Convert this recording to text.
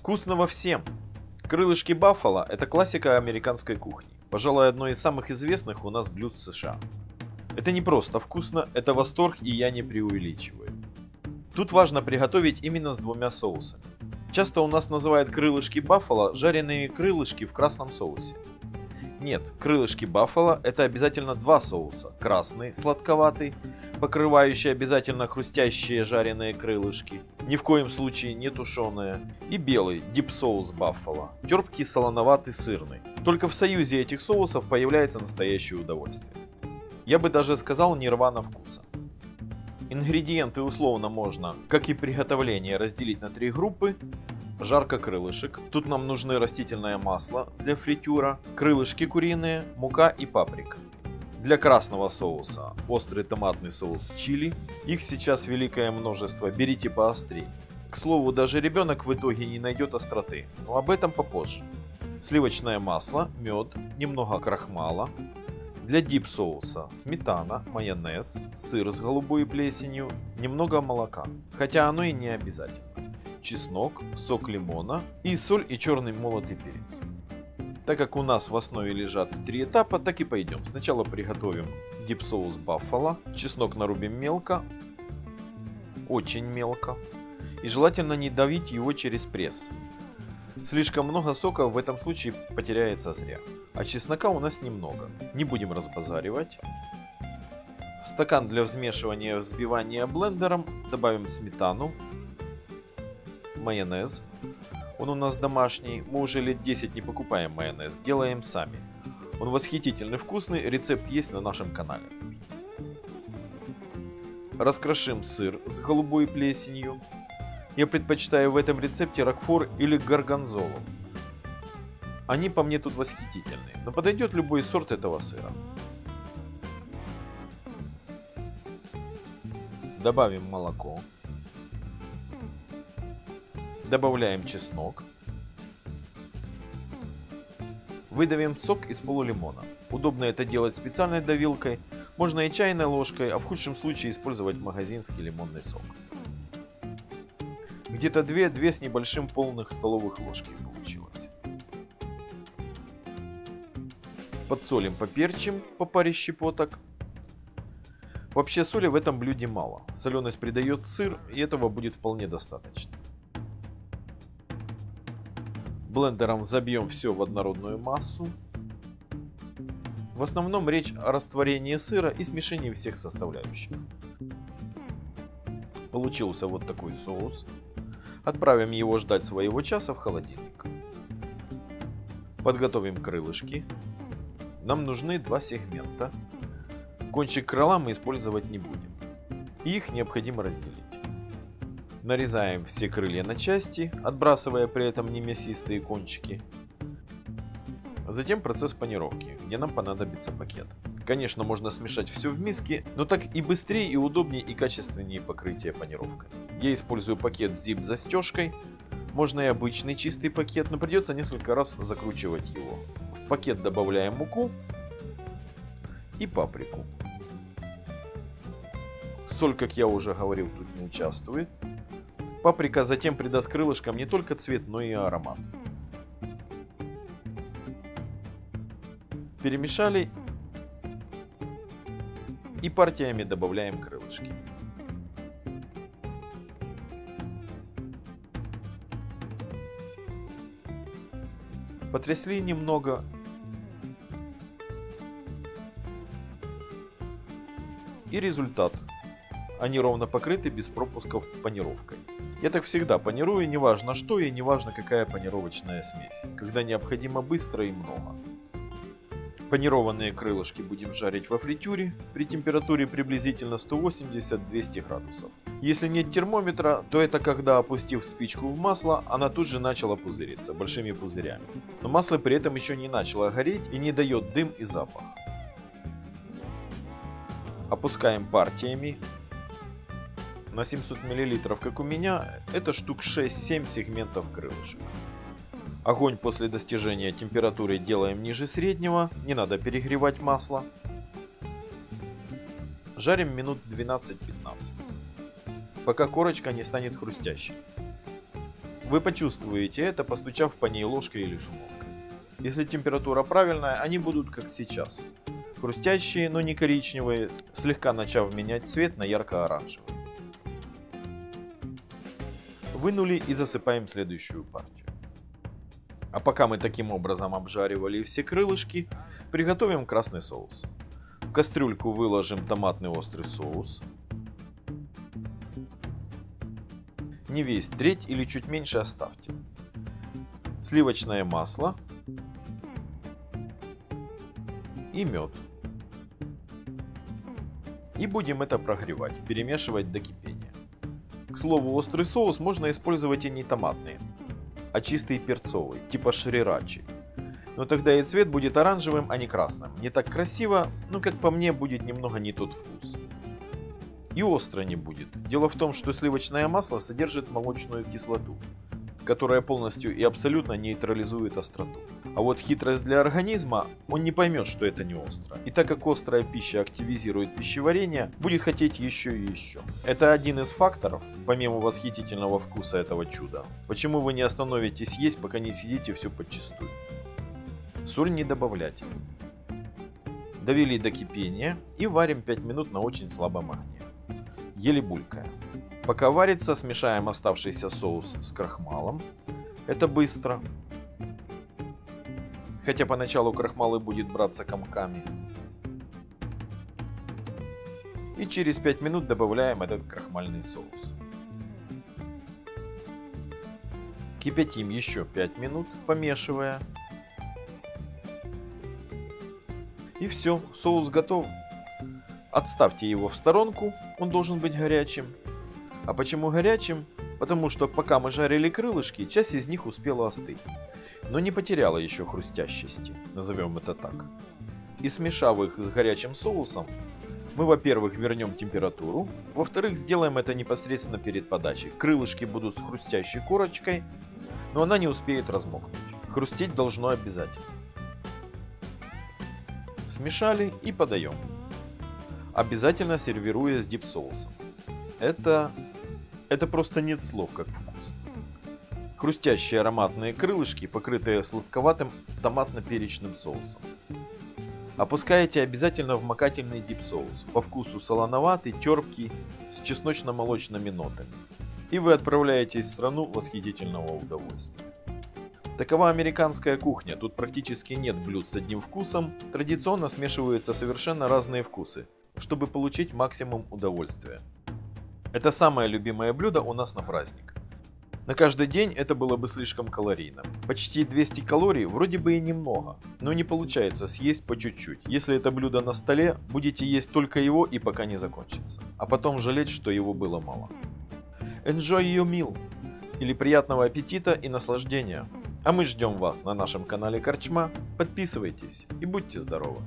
Вкусного всем! Крылышки баффало – это классика американской кухни. Пожалуй, одно из самых известных у нас блюд в США. Это не просто вкусно, это восторг, и я не преувеличиваю. Тут важно приготовить именно с двумя соусами. Часто у нас называют крылышки баффало жареные крылышки в красном соусе. Нет, крылышки баффало – это обязательно два соуса. Красный, сладковатый, покрывающий обязательно хрустящие жареные крылышки, ни в коем случае не тушеные, и белый, дип-соус баффало, терпкий, солоноватый, сырный. Только в союзе этих соусов появляется настоящее удовольствие. Я бы даже сказал нирвана вкуса. Ингредиенты условно можно, как и приготовление, разделить на три группы. Жарка крылышек. Тут нам нужны растительное масло для фритюра, крылышки куриные, мука и паприка. Для красного соуса острый томатный соус чили. Их сейчас великое множество, берите поострее. К слову, даже ребенок в итоге не найдет остроты, но об этом попозже. Сливочное масло, мед, немного крахмала. Для дип-соуса сметана, майонез, сыр с голубой плесенью, немного молока, хотя оно и не обязательно. Чеснок, сок лимона и соль и черный молотый перец. Так как у нас в основе лежат три этапа, так и пойдем. Сначала приготовим дип-соус баффало, чеснок нарубим мелко, очень мелко, и желательно не давить его через пресс. Слишком много сока в этом случае потеряется зря, а чеснока у нас немного, не будем разбазаривать. В стакан для взмешивания взбивания блендером добавим сметану, майонез. Он у нас домашний, мы уже лет 10 не покупаем майонез, делаем сами. Он восхитительный, вкусный, рецепт есть на нашем канале. Раскрошим сыр с голубой плесенью. Я предпочитаю в этом рецепте рокфор или горгонзолу. Они по мне тут восхитительные, но подойдет любой сорт этого сыра. Добавим молоко. Добавляем чеснок. Выдавим сок из полулимона. Удобно это делать специальной давилкой, можно и чайной ложкой, а в худшем случае использовать магазинский лимонный сок. Где-то 2 с небольшим полных столовых ложки получилось. Подсолим, поперчим по паре щепоток. Вообще соли в этом блюде мало. Соленость придает сыр, и этого будет вполне достаточно. Блендером забьем все в однородную массу. В основном речь о растворении сыра и смешении всех составляющих. Получился вот такой соус. Отправим его ждать своего часа в холодильник. Подготовим крылышки. Нам нужны 2 сегмента. Кончик крыла мы использовать не будем. Их необходимо разделить. Нарезаем все крылья на части, отбрасывая при этом не мясистые кончики. Затем процесс панировки, где нам понадобится пакет. Конечно, можно смешать все в миске, но так и быстрее, и удобнее, и качественнее покрытие панировкой. Я использую пакет с zip-застежкой. Можно и обычный чистый пакет, но придется несколько раз закручивать его. В пакет добавляем муку и паприку. Соль, как я уже говорил, тут не участвует. Паприка затем придаст крылышкам не только цвет, но и аромат. Перемешали и партиями добавляем крылышки. Потрясли немного. И результат. Они ровно покрыты без пропусков панировкой. Я так всегда панирую, неважно что и неважно какая панировочная смесь, когда необходимо быстро и много. Панированные крылышки будем жарить во фритюре при температуре приблизительно 180-200 градусов. Если нет термометра, то это когда, опустив спичку в масло, она тут же начала пузыриться большими пузырями. Но масло при этом еще не начало гореть и не дает дым и запах. Опускаем партиями. На 700 мл, как у меня, это штук 6-7 сегментов крылышек. Огонь после достижения температуры делаем ниже среднего, не надо перегревать масло. Жарим минут 12-15, пока корочка не станет хрустящей. Вы почувствуете это, постучав по ней ложкой или шумовкой. Если температура правильная, они будут как сейчас. Хрустящие, но не коричневые, слегка начав менять цвет на ярко-оранжевый. Вынули и засыпаем следующую партию. А пока мы таким образом обжаривали все крылышки, приготовим красный соус. В кастрюльку выложим томатный острый соус. Не весь, треть или чуть меньше оставьте. Сливочное масло и мед. И будем это прогревать, перемешивать до кипения. К слову, острый соус можно использовать и не томатный, а чистый перцовый, типа шрирачи. Но тогда и цвет будет оранжевым, а не красным. Не так красиво, но как по мне будет немного не тот вкус. И остро не будет. Дело в том, что сливочное масло содержит молочную кислоту, которая полностью и абсолютно нейтрализует остроту. А вот хитрость для организма, он не поймет, что это не остро. И так как острая пища активизирует пищеварение, будет хотеть еще и еще. Это один из факторов, помимо восхитительного вкуса этого чуда, почему вы не остановитесь есть, пока не съедите все подчистую. Соль не добавлять. Довели до кипения и варим 5 минут на очень слабом огне, еле булькая. Пока варится, смешаем оставшийся соус с крахмалом. Это быстро. Хотя поначалу крахмал и будет браться комками. И через 5 минут добавляем этот крахмальный соус. Кипятим еще 5 минут, помешивая. И все, соус готов. Отставьте его в сторонку, он должен быть горячим. А почему горячим? Потому что пока мы жарили крылышки, часть из них успела остыть, но не потеряла еще хрустящести, назовем это так. И смешав их с горячим соусом, мы, во-первых, вернем температуру, во-вторых, сделаем это непосредственно перед подачей. Крылышки будут с хрустящей корочкой, но она не успеет размокнуть. Хрустеть должно обязательно. Смешали и подаем. Обязательно сервируя с дип-соусом. Это просто нет слов, как вкусно. Хрустящие ароматные крылышки, покрытые сладковатым томатно-перечным соусом. Опускаете обязательно в макательный дип-соус, по вкусу солоноватый, терпкий, с чесночно-молочными нотами. И вы отправляетесь в страну восхитительного удовольствия. Такова американская кухня, тут практически нет блюд с одним вкусом, традиционно смешиваются совершенно разные вкусы, чтобы получить максимум удовольствия. Это самое любимое блюдо у нас на праздник. На каждый день это было бы слишком калорийно. Почти 200 калорий вроде бы и немного, но не получается съесть по чуть-чуть. Если это блюдо на столе, будете есть только его и пока не закончится. А потом жалеть, что его было мало. Enjoy your meal! Или приятного аппетита и наслаждения! А мы ждем вас на нашем канале Корчма. Подписывайтесь и будьте здоровы!